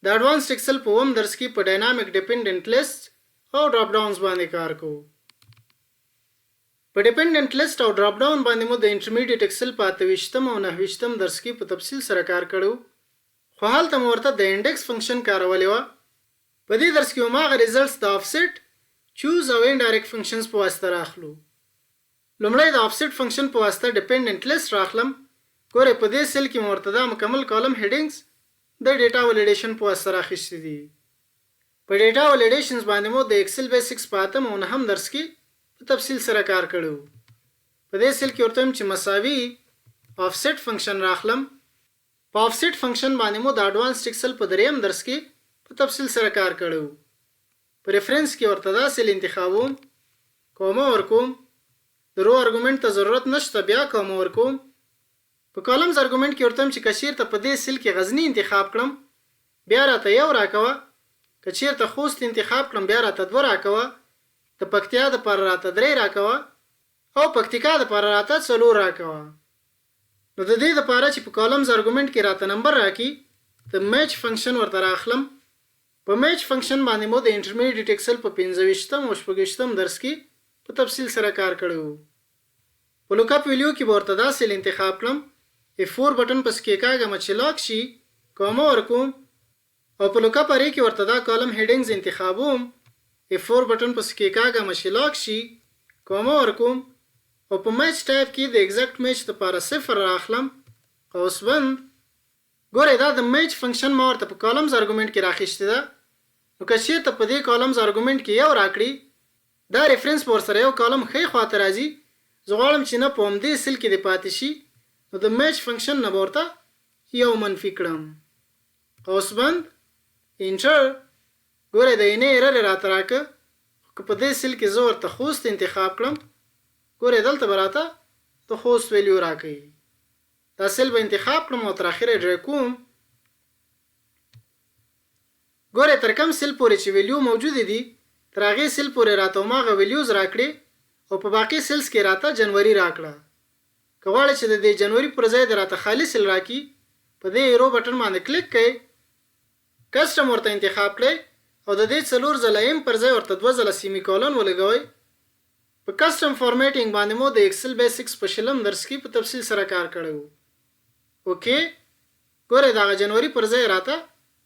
د اډوانسډ ایکسل په اووم درس کې په ډاینامیک ډیپندنت لیست او ډراپ ډاونز باندې کار کوو. په ډیپندنت لیست او ډراپ ډاون باندې مو د انټرمیډیټ ایکسل په 28م او 29م درس کې په تفصیل سره کار کړو، خو هلته مو ورته د انډیکس فنکشن کارولې وه. په دې درس کې هم هغه ریزلټس د آفسیټ، چوز او انډایرکټ فنکشنز په واسطه راخلو. لومړی د آفسیټ فنکشن په واسطه ډیپندنت لیست راخلم. ګورئ په دې سیل کې مو ورته دا مکمل کالم هیډینګز د ډیټا ولیډیشن په واسطه راخیستي دي. په ډیټا ولیډیشنز باندې مو د ایکسل بیسکس په 8م او 9م درس کې په تفصیل سره کار کړو. په دې سیل کې ورته چې مساوي آفسیټ فنکشن راخلم. په آفسیټ فنکشن باندې مو د اډوانسډ ایکسل په 3م درس کې په تفصیل سره کار کړو. په ریفرنس کې ورته دا سیل انتخابوم، کومه ورکوم، د رو ارګومنټ ته ضرورت نشته، بیا کومه ورکوم. په کالمز ارګومنټ کې ورته چې کچیرته په دې سیل کې غزنی انتخاب کړم بیا راته 1 راکوه، کچیرته خوست انتخاب کړم بیا راته 2 راکوه، د پکتیا دپاره راته 3 راکوه او پکتیکا دپاره راته 4 راکوه. نو د دې دپاره چې په کالمز ارګومنټ کې راته نمبر راکړي د میچ فنکشن ورته راخلم. په میچ فنکشن باندې مو د انټرمیډیټ ایکسل په 25م او 26م درس کې په تفصیل سره کار کړو. په لوکاپ ویلیو کې به ورته دا سیل انتخاب کړم، F4 بټن پس کې کاږم چې لاک شي، کومه ورکوم او په لوکاپ اری کې ورته دا کالم هیډینګز انتخابوم، F4 بټن پس کې کاږم چې لاک شي، کومه ورکوم او په میچ ټایپ کې د ایگزیکټ میچ لپاره 0 راخلم، قوس بند. ګورئ دا د میچ فنکشن ما ورته په کالمز ارګومنټ کې راخیستې ده. نو که چیرته په دې کالمز ارګومنټ کې 1 راکړي دا ریفرنس په ورسره یو کالم ښی خواته راځي، زه غواړم چې نه په همدې سیل کې د پاتې شي، نو د میچ فنکشن نه به ورته 1 منفي کړم، قوس بند، انټر. ګورئ د اینې ایرر یې راته راکړه، که په دې سیل کې زه ورته خوست انتخاب کړم ګورئ دلته به راته د خوست ویلیو راکوي. دا سیل به انتخاب کړم او تر اخره ډرې کوم. ګورئ تر کم سیل پورې چې ویلیو موجود دي تر هغې سیل پورې راته هماغه ویلیوز راکړي او په باقي سیلز کې راته جنوري راکړه. که غواړئ چې د دې جنوري پر ځای د راته خالي سیل راکړي په دې ایرو بټن باندې کلیک کړئ، کسټم ورته انتخاب کړئ او د دې 4 ځله ایم پر ځای ورته 2 ځله سیمی کولن ولګوئ. په کسټم فارمیټینګ باندې مو د ایکسل بیسکس په 20م درس کې په تفصیل سره کار کړی. اوکې ګورئ دغه جنوري پر ځای راته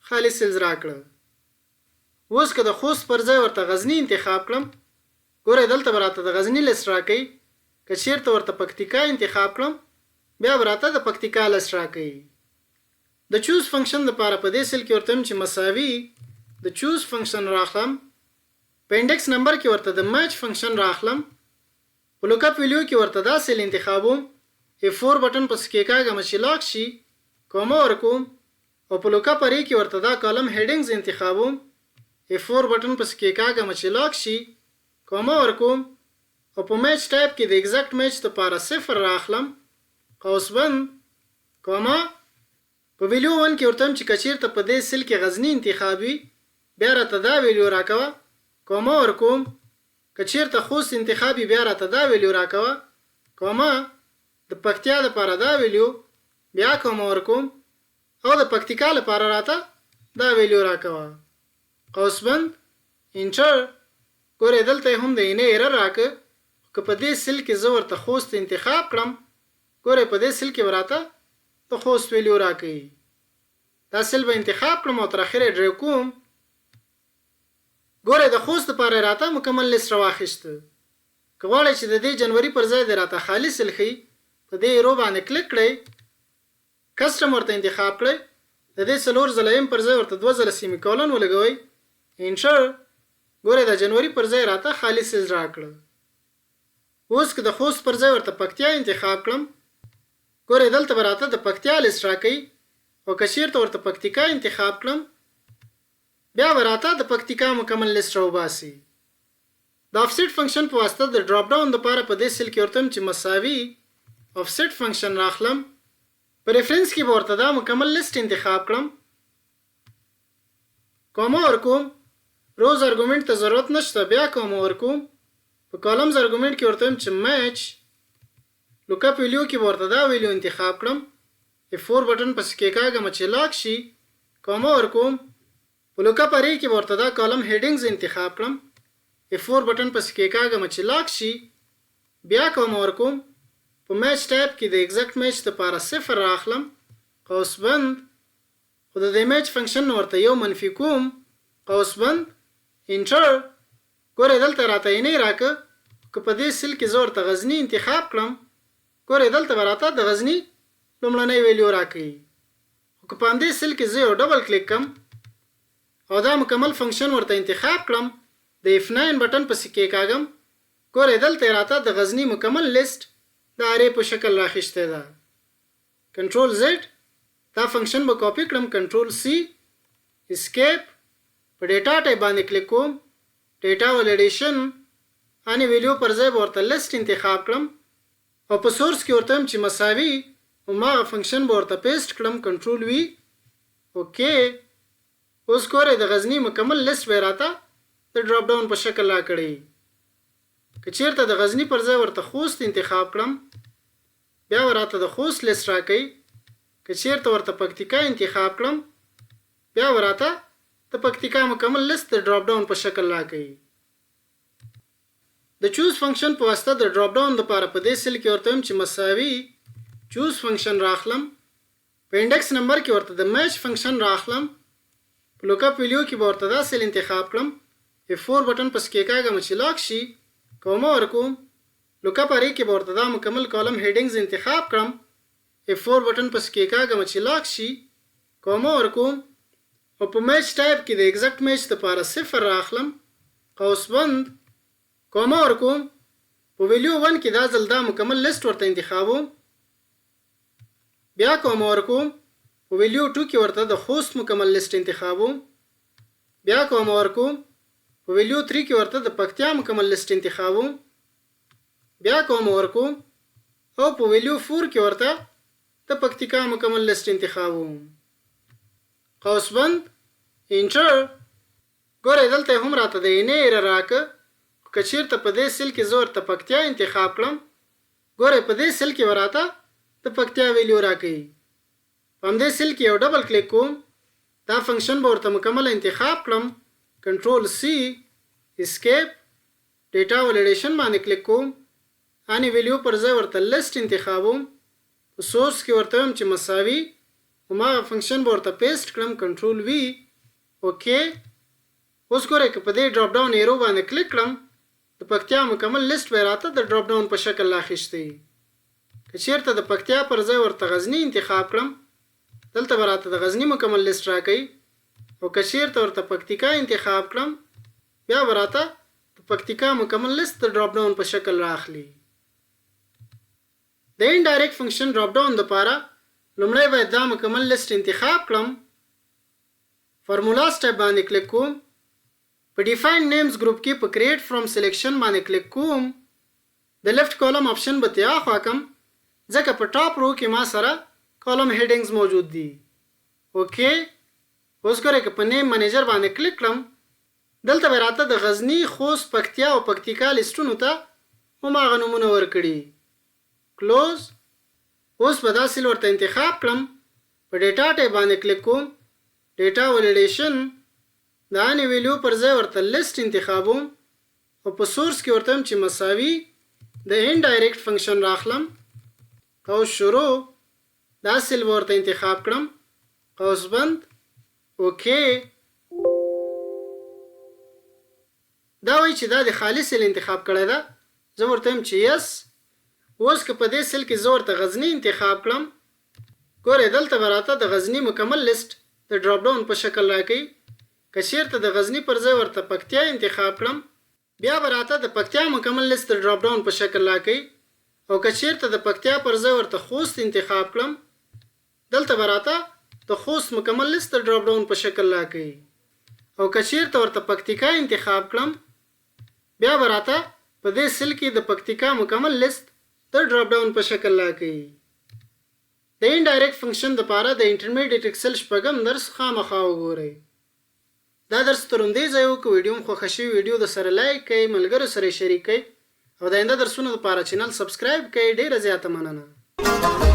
خالي سیلز راکړه. اوس که د خوست پر ځای ورته غزنی انتخاب کړم ګورئ دلته به راته د غزنی لیست راکوي. که چیرته ورته پکتیکا انتخاب کړم بیا به راته د پکتیکا لیست راکوي. د چوز فنکشن دپاره په دې سیل کې ورته چې مساوي د چوز فنکشن راخلم. په انډیکس نمبر کې ورته د میچ فنکشن راخلم. په لوکاپ ویلیو کې ورته دا سیل انتخابوم، F4 بټن پس کې کاږم چې لاک شي، کومه ورکوم او په لوکاپ اری کې ورته دا کالم هیډینګز انتخابوم، F4 بټن پس کې کاږم چې لاک شي، کومه ورکوم او په میچ ټایپ کې د ایگزیکټ میچ لپاره 0 راخلم، قوس بند، کومه. په ویلیو 1 کې ورته چې کچیرته په دې سیل کې غزنی انتخابي بیا راته دا ویلیو راکوه، کومه ورکوم. کچیرته خوست انتخابي بیا راته دا ویلیو راکوه، کومه. د پکتیا لپاره دا ویلیو بیا کومه ورکوم او د پکتیکا لپاره راته دا ویلیو راکوه، قوس بند، انټر. ګورئ دلته هم د اینې ایرر راکړه، که په دې سیل کې زه ورته خوست انتخاب کړم ګورئ په دې سیل کې به راته د خوست ویلیو راکوي. دا سیل به انتخاب کړم او تر اخره ډرې کوم. ګورئ د خوست لپاره راته مکمل لیست راواخیسته. که غواړئ چې د دې جنوري پر ځای د راته خالي سیل ښیي په دې ایرو باندې کلیک کړئ، کسټم ورته انتخاب کړئ، د دې 4 ځله ایم پر ځای ورته 2 ځله سیمی کولن ولګوئ، انټر. ګورئ د جنوري پر ځای راته خالي سیلز راکړه. اوس که د خوست پر ځای ورته پکتیا انتخاب کړم ګورئ دلته به راته د پکتیا لیست راکوي او که چیرته ورته پکتیکا انتخاب کړم بیا به راته د پکتیکا مکمل لیست راوباسي. د آفسیټ فنکشن په واسطه د ډراپ ډاون دپاره په دې سیل کې ورته چې مساوي آفسیټ فنکشن راخلم. په ریفرنس کې به ورته دا مکمل لیست انتخاب کړم، کومه ورکوم. روز ارګومنټ ته ضرورت نشته بیا کومه ورکوم. په کالمز ارګومنټ کې ورته چې میچ. لوکاپ ویلیو کې به ورته دا ویلیو انتخاب کړم، F4 بټن پس کې کاږم چې لاک شي، کومه ورکوم. په لوکپ ارې کې ورته دا کالم هیډینګز انتخاب کړم. F4 بټن پسې کېکاږم چې لاک شي. بیا کوم ورکوم په میچ ټایپ کې د ایگزیکټ میچ لپاره 0 راخلم قوس بند. خو د میچ فنکشن ورته یو منفي کوم قوس بند انټر. ګورې دلته راته یې نه راکه که په دې سیل کې زه ورته غزني انتخاب کړم ګورې دلته به راته د غزني لومړنی ویلیو راکوي. خو که په همدې سیل کې زه یو ډبل کلیک کړم او دا مکمل فنکشن ورته انتخاب کړم د F9 بټن پسې کېکاږم ګورې دلته راته د غزني مکمل لیست د ارې په شکل راخیستی ده. کنټرول زد دا فنکشن به کاپی کړم کنټرول سی اسکیپ په ډیټا ټایپ باندې کلیک کوم ډیټا ولیډیشن اني ویلیو پر ځای ورته لیست انتخاب کړم او په سورس کې ورته چې مساوي او ما فنکشن به ورته پیسټ کړم کنټرول وی اوکې. اوس ګورې د غزني مکمل لیست به راته د ډراپ ډاون په شکل راکړی. که چیرته د غزني پر ځای ورته خوست انتخاب کړم بیا راته د خوست لیست راکوي. که چیرته ورته پکتیکا انتخاب کړم بیا راته د پکتیکا مکمل لیست د ډراپ ډاون په شکل راکوي. د چوز فنکشن په واسطه د ډراپ ډاون لپاره په دې سیل کې ورته چې مساوي چوز فنکشن راخلم. په انډکس نمبر کې ورته د میچ فنکشن راخلم. په لوکپ ویلیو کې به ورته دا سیل انتخاب کړم. F4 بټن پسې کېکاږم چې لاک شي کومه ورکوم. لوکپ ارې کې به ورته دا مکمل کالم هیډینګز انتخاب کړم. F4 بټن پسې کېکاږم چې لاک شي کومه ورکوم او په میچ ټایپ کې د ایگزیکټ میچ لپاره 0 راخلم قوس بند کومه ورکوم. په ویلیو 1 کې دا ځل دا مکمل لیست ورته انتخابوم. بیا کومه ورکوم په ویلیو 2 کې ورته د خوست مکمل لیست انتخابوم. بیا کومه ورکوم په ویلیو 3 کې ورته د پکتیا مکمل لیست انتخابوم. بیا کومه ورکوم او په ویلیو 4 کې ورته د پکتیکا مکمل لیست انتخابوم. قوس بند انټر. ګورې دلته هم راته د نه ایرر راکه. که چیرته په دې سیل کې زه ورته پکتیا انتخاب کړم ګورې په دې سیل کې راته د پکتیا ویلیو راکوي. په همدې سیل کې یو ډبل کلیک کوم دا فنکشن به ورته مکمل انتخاب کړم کنټرول سی اسکیپ ډیټا ولیډیشن باندې کلیک کوم اني ویلیو پر ځای ورته لیست انتخابوم. په سورس کې ورته چې مساوي او ما فنکشن به ورته پیسټ کړم کنټرول وی اوکې. اوس ګورئ که په دې ډراپ ډاون ایرو باندې کلیک کړم د پکتیا مکمل لیست به راته د ډراپ ډاون په شکل راخیستی. که چیرته د پکتیا پر ځای ورته غزني انتخاب کړم دلته به راته د غزني مکمل لیست راکوي. او که چیرته ورته پکتیکا انتخاب کړم بیا به راته د پکتیکا مکمل لیست د ډراپ ډاون په شکل راخلي. د انډایرکټ فنکشن ډراپ ډاون لپاره لومړی باید دا مکمل لیست انتخاب کړم. فارمولاز ټایپ باندې کلیک کوم. په ډیفاین نیمز ګروپ کې په کریټ فرام سلیکشن باندې کلیک کوم. د لیفت کالم آپشن به تیا خواکم ځکه په ټاپ رو کې ما سره کالم هیډینګز موجود دي. اوکې. اوس ګورئ که په نیم منیجر باندې کلیک کړم دلته به راته د غزني خوست پکتیا او پکتیکا لیستونو ته هماغه نومونه ورکړي. کلوز. اوس به دا سیل ورته انتخاب کړم. په ډیټا ټایپ باندې کلیک کوم ډیټا ولیډیشن د اني ویلیو پر ځای ورته لیست انتخابوم او په سورس کې ورته چې مساوي د انډایرکټ فنکشن راخلم قوس شروع دا سیل ورته انتخاب کړم قوس بند اوکې. دا وایي چې دا د خالي سیل انتخاب کړی ده. زه ورته چې یس. اوس که په دې سیل کې زه ورته غزني انتخاب کړم ګورئ دلته به راته د غزني مکمل لیست د ډراپ ډاون په شکل راکوي. که چیرته د غزني پر ځای ورته پکتیا انتخاب کړم بیا به راته د پکتیا مکمل لیست د ډراپ ډاون په شکل راکوي. او که چیرته د پکتیا پر ځای ورته خوست انتخاب کړم دلته به راته د خوست مکمل لیست د ډراپ ډاون په شکل راکوي. او که چیرته ورته پکتیکا انتخاب کړم بیا به راته په دې سیل کې د پکتیکا مکمل لیست د ډراپ ډاون په شکل راکوي. د انډایرکټ فنکشن لپاره د انټرمیډیټ ایکسل شپږم درس خامخا وګورئ. دا درس تر همدې ځای وکړو. ویډیو مو خوښه شوې ویډیو د سره لایک کړئ ملګرو سره یې شریک کړئ او د آینده درسونو لپاره چینل سبسکرایب کړئ. ډیره زیاته مننه.